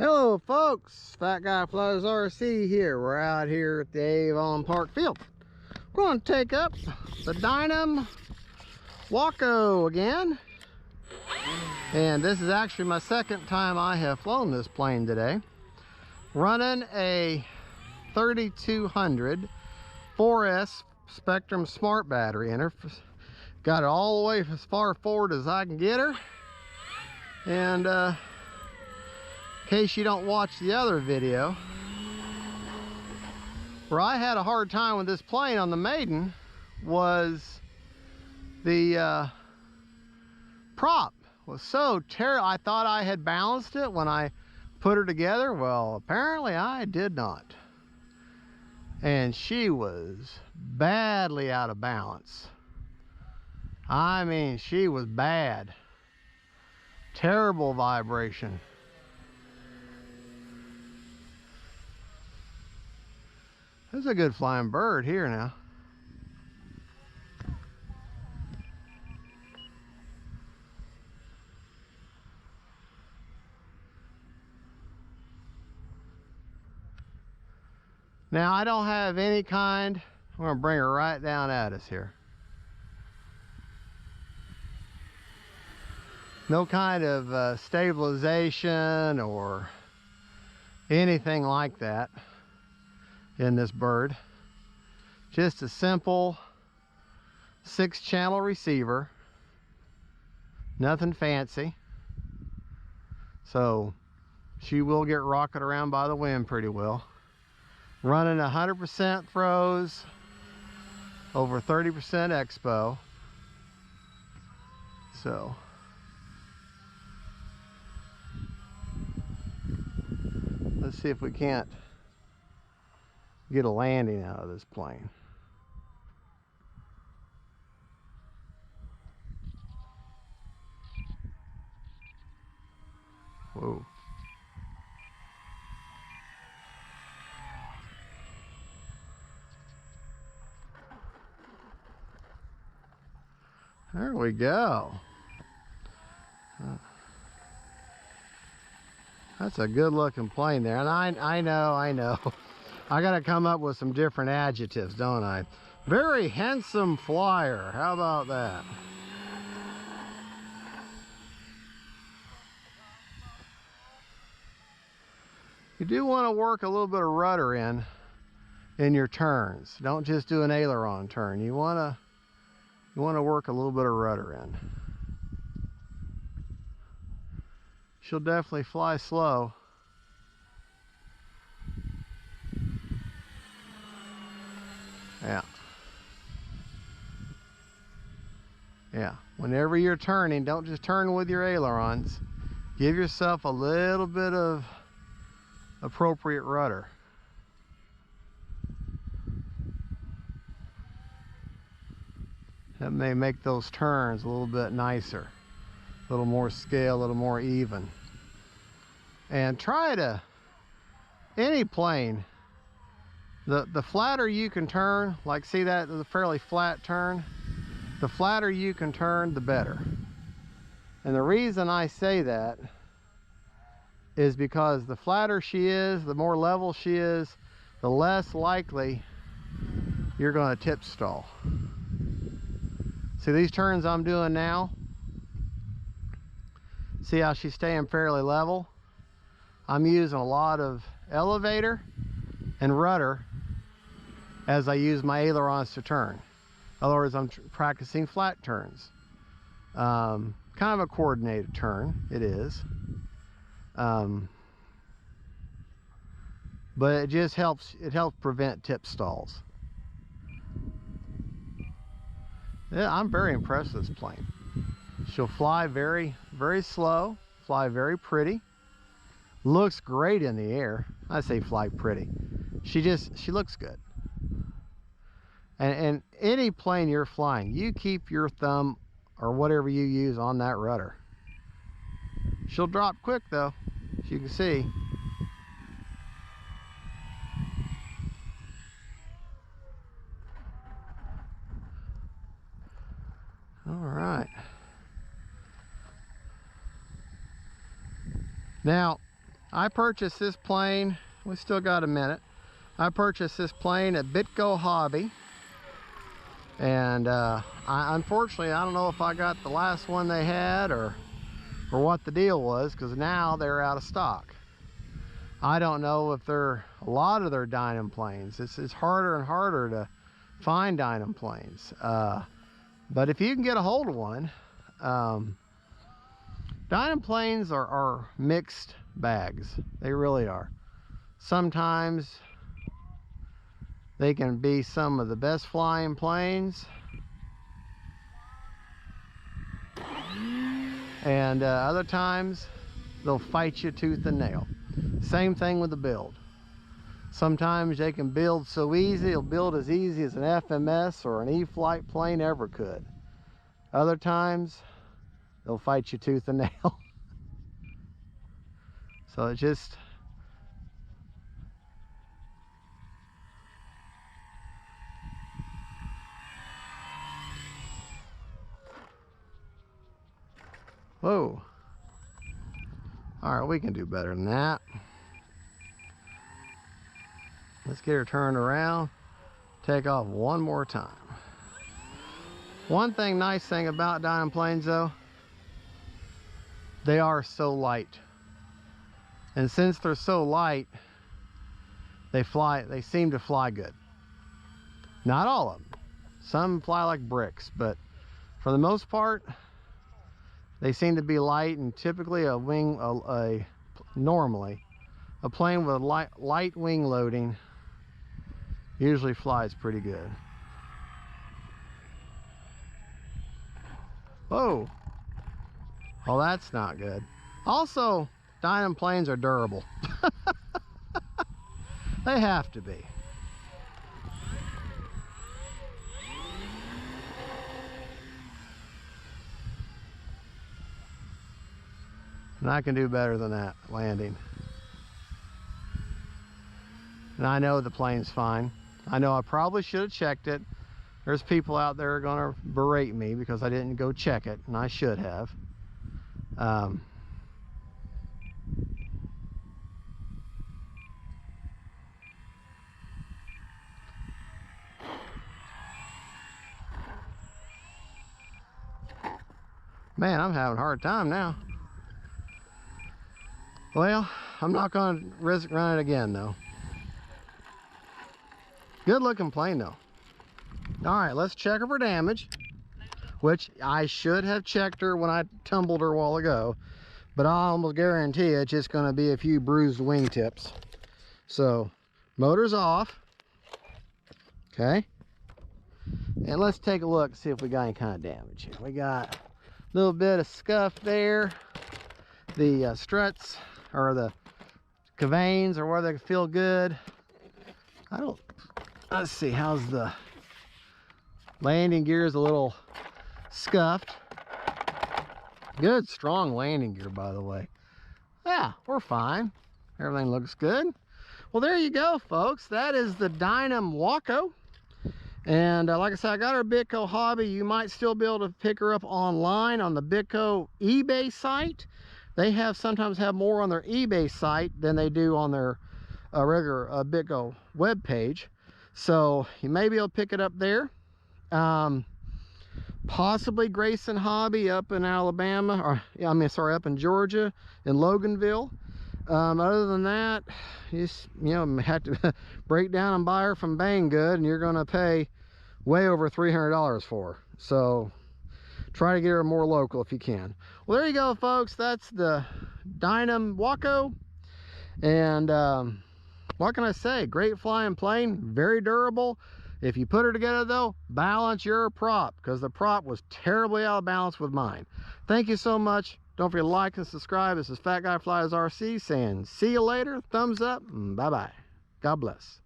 Hello folks, Fat Guy Flies RC here. We're out here at the Avon Park Field. We're going to take up the Dynam Waco again. And this is actually my second time I have flown this plane today. Running a 3200 4S Spectrum Smart battery in her. Got it all the way as far forward as I can get her. And in case you don't watch the other video, where I had a hard time with this plane on the maiden was the prop was so terrible. I thought I had balanced it when I put her together. Well, apparently I did not. And she was badly out of balance. I mean, she was bad. Terrible vibration. There's a good flying bird here now. Now I don't have any kind, I'm going to bring her right down at us here. No kind of stabilization or anything like that in this bird. Just a simple 6-channel receiver, nothing fancy. So she will get rocketed around by the wind pretty well. Running 100% throws, over 30% expo. So let's see if we can't get a landing out of this plane. Whoa. There we go. That's a good looking plane there. And I know. I gotta come up with some different adjectives, don't I? Very handsome flyer. How about that? You do want to work a little bit of rudder in your turns. Don't just do an aileron turn. You want to work a little bit of rudder in. She'll definitely fly slow. Yeah, whenever you're turning, don't just turn with your ailerons. Give yourself a little bit of appropriate rudder. That may make those turns a little bit nicer, a little more scale, a little more even. And try to, any plane, the flatter you can turn, like see that, the fairly flat turn, the flatter you can turn, the better. And the reason I say that is because the flatter she is, the more level she is, the less likely you're going to tip stall. See these turns I'm doing now? See how she's staying fairly level? I'm using a lot of elevator and rudder as I use my ailerons to turn. In other words, I'm practicing flat turns. Kind of a coordinated turn, it is. But it just helps, prevent tip stalls. Yeah, I'm very impressed with this plane. She'll fly very, very slow, fly very pretty. Looks great in the air. I say fly pretty. She looks good. And any plane you're flying, you keep your thumb or whatever you use on that rudder. She'll drop quick though, as you can see. All right. Now, I purchased this plane, we still got a minute. I purchased this plane at BitGo Hobby. And unfortunately, I don't know if I got the last one they had or what the deal was, because now they're out of stock. I don't know if they're a lot of their Dynam planes. It's harder and harder to find Dynam planes. But if you can get a hold of one, Dynam planes are mixed bags. They really are. Sometimes they can be some of the best flying planes, and other times they'll fight you tooth and nail. Same thing with the build. Sometimes they can build so easy, they'll build as easy as an FMS or an E-Flight plane ever could. Other times they'll fight you tooth and nail. So it's just, whoa. All right, we can do better than that. Let's get her turned around. Take off one more time. One nice thing about Dynam planes though, they are so light. And since they're so light, they seem to fly good. Not all of them. Some fly like bricks, but for the most part, they seem to be light, and typically normally a plane with light wing loading usually flies pretty good. Whoa. Well, that's not good. Also, Dynam planes are durable. They have to be. And I can do better than that landing. And I know the plane's fine. I know I probably should have checked it. There's people out there gonna berate me because I didn't go check it, and I should have. Man, I'm having a hard time now. Well, I'm not gonna risk running it again though. Good looking plane though. All right, let's check her for damage, which I should have checked her when I tumbled her a while ago, but I almost guarantee it's just gonna be a few bruised wingtips. So, motor's off. Okay. And let's take a look, see if we got any kind of damage here. We got a little bit of scuff there. The struts, or the cavanes, or where they feel good. Let's see, how's the landing gear? Is a little scuffed. Good, strong landing gear, by the way. Yeah, we're fine. Everything looks good. Well, there you go, folks. That is the Dynam Waco. And like I said, I got her at BitGo Hobby. You might still be able to pick her up online on the BitGo eBay site. They sometimes have more on their eBay site than they do on their regular BitGo web page. So you may be able to pick it up there. Possibly Grayson Hobby up in Alabama, or up in Georgia, in Loganville. Other than that, you have to break down and buy her from Banggood, and you're going to pay way over $300 for her. So try to get her more local if you can. Well, there you go, folks. That's the Dynam Waco. And what can I say? Great flying plane, very durable. If you put her together though, balance your prop, because the prop was terribly out of balance with mine. Thank you so much. Don't forget to like and subscribe. This is Fat Guy Flies RC saying see you later. Thumbs up. Bye bye. God bless.